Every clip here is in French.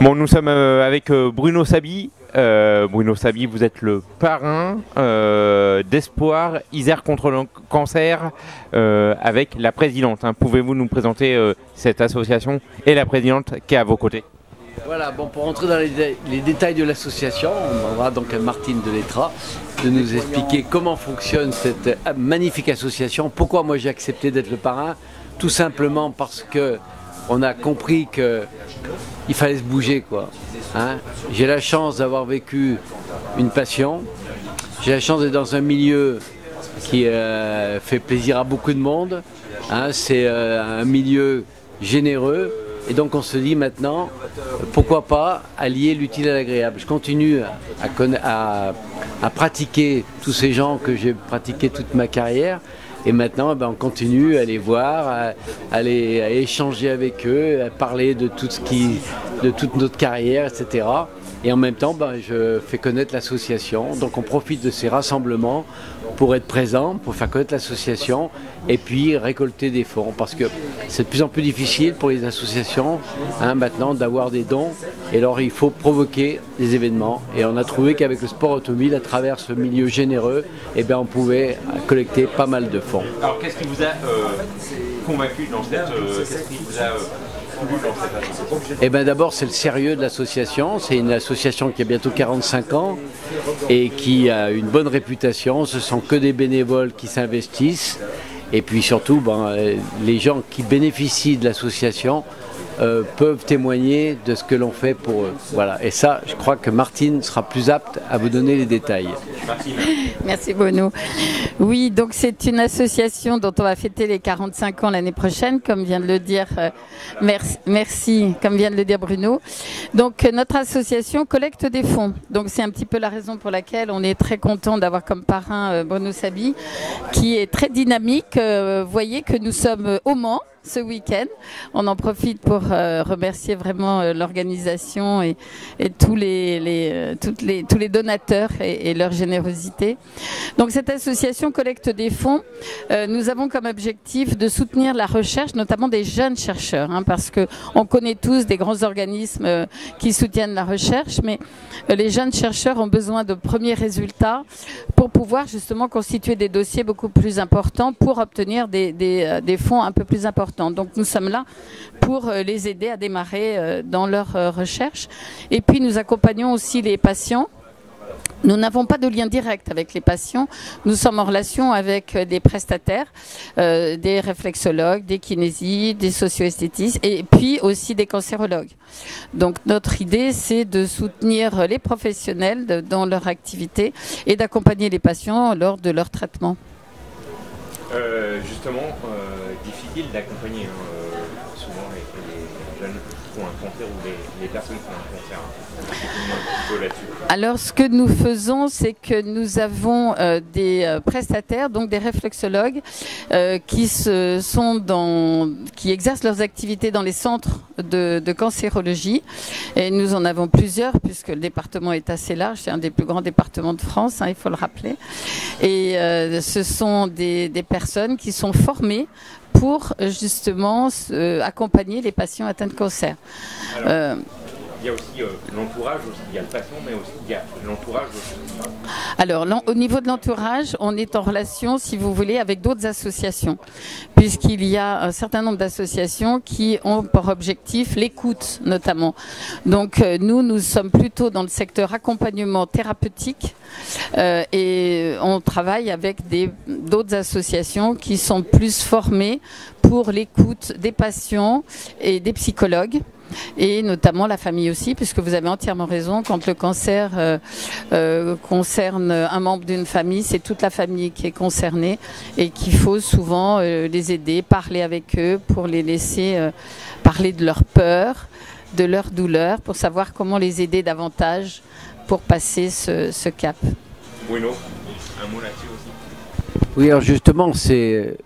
Bon, nous sommes avec Bruno Saby. Bruno Saby, vous êtes le parrain d'Espoir Isère contre le cancer avec la présidente. Hein. Pouvez-vous nous présenter cette association et la présidente qui est à vos côtés? Voilà, bon, pour rentrer dans les détails de l'association, on demandera donc à Martine Delettra de nous expliquer comment fonctionne cette magnifique association. Pourquoi moi j'ai accepté d'être le parrain? Tout simplement parce que on a compris qu'il fallait se bouger, quoi. Hein, j'ai la chance d'avoir vécu une passion. J'ai la chance d'être dans un milieu qui fait plaisir à beaucoup de monde. Hein, c'est un milieu généreux. Et donc on se dit maintenant, pourquoi pas allier l'utile à l'agréable. Je continue à pratiquer tous ces gens que j'ai pratiqué toute ma carrière. Et maintenant, on continue à les voir, à échanger avec eux, à parler de toute notre carrière, etc. Et en même temps, je fais connaître l'association. Donc on profite de ces rassemblements pour être présent, pour faire connaître l'association et puis récolter des fonds. Parce que c'est de plus en plus difficile pour les associations maintenant d'avoir des dons. Et alors il faut provoquer des événements. Et on a trouvé qu'avec le sport automobile, à travers ce milieu généreux, on pouvait collecter pas mal de fonds. Alors qu'est-ce qui vous a convaincu dans qu'est-ce qui vous a d'abord, c'est le sérieux de l'association. C'est une association qui a bientôt 45 ans et qui a une bonne réputation. Ce sont que des bénévoles qui s'investissent. Et puis surtout, les gens qui bénéficient de l'association peuvent témoigner de ce que l'on fait pour eux. Voilà. Et ça, je crois que Martine sera plus apte à vous donner les détails. Merci Bruno. Oui, donc c'est une association dont on va fêter les 45 ans l'année prochaine, comme vient de le dire merci, comme vient de le dire Bruno. Donc notre association collecte des fonds. Donc c'est un petit peu la raison pour laquelle on est très content d'avoir comme parrain Bruno Saby, qui est très dynamique. Voyez que nous sommes au Mans ce week-end. On en profite pour remercier vraiment l'organisation et tous les donateurs et leur générosité. Donc cette association collecte des fonds. Nous avons comme objectif de soutenir la recherche, notamment des jeunes chercheurs, parce que on connaît tous des grands organismes qui soutiennent la recherche, mais les jeunes chercheurs ont besoin de premiers résultats pour pouvoir justement constituer des dossiers beaucoup plus importants pour obtenir des fonds un peu plus importants. Donc nous sommes là pour les aider à démarrer dans leur recherche. Et puis nous accompagnons aussi les patients. Nous n'avons pas de lien direct avec les patients. Nous sommes en relation avec des prestataires, des réflexologues, des kinésistes, des socio-esthétistes et puis aussi des cancérologues. Donc notre idée, c'est de soutenir les professionnels dans leur activité et d'accompagner les patients lors de leur traitement. Justement, difficile d'accompagner souvent les jeunes qui ont un cancer ou les personnes qui ont un cancer. Un peu là-dessus. Alors ce que nous faisons, c'est que nous avons des prestataires, donc des réflexologues qui exercent leurs activités dans les centres de cancérologie. Et nous en avons plusieurs puisque le département est assez large, c'est un des plus grands départements de France, il faut le rappeler. Et ce sont des personnes qui sont formées pour justement accompagner les patients atteints de cancer. Alors, il y a aussi l'entourage, il y a le patient, mais aussi il y a l'entourage aussi. Alors, au niveau de l'entourage, on est en relation, si vous voulez, avec d'autres associations, puisqu'il y a un certain nombre d'associations qui ont pour objectif l'écoute, notamment. Donc, nous sommes plutôt dans le secteur accompagnement thérapeutique et on travaille avec d'autres associations qui sont plus formées pour l'écoute des patients et des psychologues. Et notamment la famille aussi, puisque vous avez entièrement raison, quand le cancer concerne un membre d'une famille, c'est toute la famille qui est concernée et qu'il faut souvent les aider, parler avec eux pour les laisser parler de leur peur, de leur douleur, pour savoir comment les aider davantage pour passer ce cap. Bruno, un mot là-dessus aussi. Oui, alors justement, c'est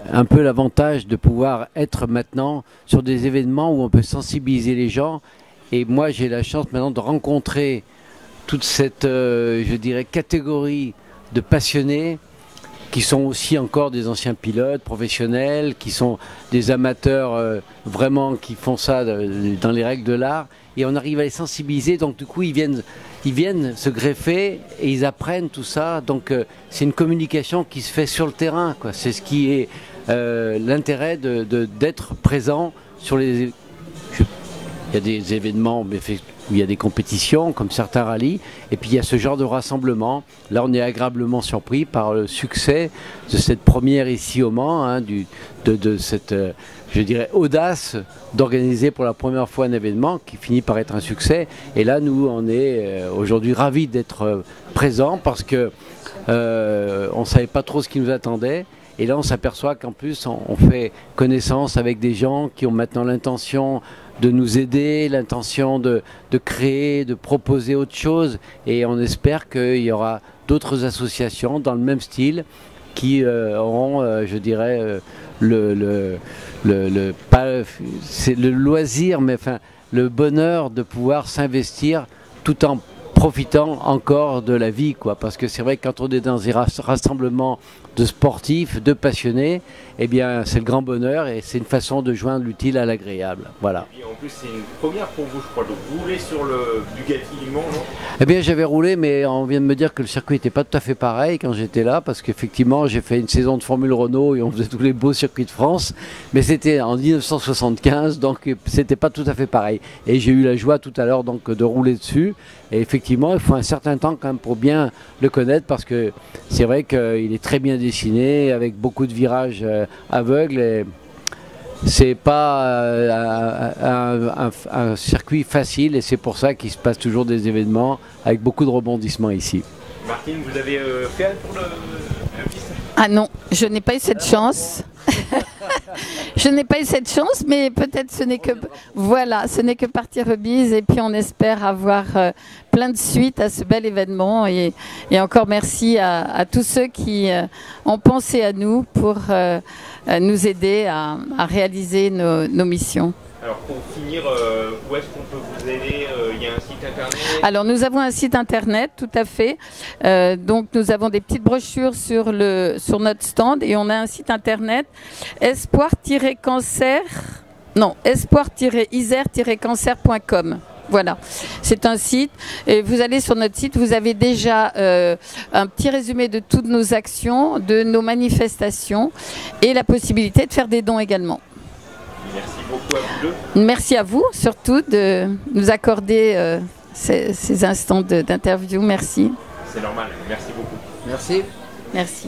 un peu l'avantage de pouvoir être maintenant sur des événements où on peut sensibiliser les gens. Et moi, j'ai la chance maintenant de rencontrer toute cette, je dirais, catégorie de passionnés qui sont aussi encore des anciens pilotes professionnels, qui sont des amateurs vraiment qui font ça dans les règles de l'art. Et on arrive à les sensibiliser, donc du coup ils viennent se greffer et ils apprennent tout ça. Donc c'est une communication qui se fait sur le terrain, quoi. C'est ce qui est l'intérêt d'être présent sur les... Il y a des événements où il y a des compétitions, comme certains rallyes, et puis il y a ce genre de rassemblement. Là, on est agréablement surpris par le succès de cette première ici au Mans, hein, de cette, je dirais, audace d'organiser pour la première fois un événement qui finit par être un succès. Et là, nous, on est aujourd'hui ravis d'être présents parce que on ne savait pas trop ce qui nous attendait. Et là, on s'aperçoit qu'en plus, on fait connaissance avec des gens qui ont maintenant l'intention de nous aider, l'intention de créer, de proposer autre chose. Et on espère qu'il y aura d'autres associations dans le même style qui auront, je dirais, c'est le loisir, mais enfin, le bonheur de pouvoir s'investir tout en profitant encore de la vie, quoi. Parce que c'est vrai que quand on est dans des rassemblements de sportifs, de passionnés, eh bien c'est le grand bonheur et c'est une façon de joindre l'utile à l'agréable. Voilà. Et en plus c'est une première pour vous, je crois, donc vous roulez sur le Bugatti du Mans, non? Eh bien j'avais roulé, mais on vient de me dire que le circuit n'était pas tout à fait pareil quand j'étais là, parce qu'effectivement j'ai fait une saison de Formule Renault et on faisait tous les beaux circuits de France, mais c'était en 1975, donc c'était pas tout à fait pareil. Et j'ai eu la joie tout à l'heure donc de rouler dessus, et effectivement il faut un certain temps quand même pour bien le connaître, parce que c'est vrai qu'il est très bien dessiné, avec beaucoup de virages aveugles, et c'est pas un circuit facile, et c'est pour ça qu'il se passe toujours des événements avec beaucoup de rebondissements ici. Martine, vous avez fait un tour de piste? Ah non, je n'ai pas eu cette chance. Je n'ai pas eu cette chance, mais peut-être ce n'est que voilà, ce n'est que partie remise, et puis on espère avoir plein de suites à ce bel événement, et encore merci à tous ceux qui ont pensé à nous pour nous aider à réaliser nos missions. Alors pour finir, où est-ce qu'on peut vous aider? Il y a un site internet? Alors nous avons un site internet, tout à fait. Donc nous avons des petites brochures sur notre stand, et on a un site internet espoir-isère-cancer.com. Voilà, c'est un site. Et vous allez sur notre site, vous avez déjà un petit résumé de toutes nos actions, de nos manifestations, et la possibilité de faire des dons également. Merci beaucoup à vous deux. Merci à vous, surtout, de nous accorder ces instants d'interview. Merci. C'est normal, merci beaucoup. Merci. Merci.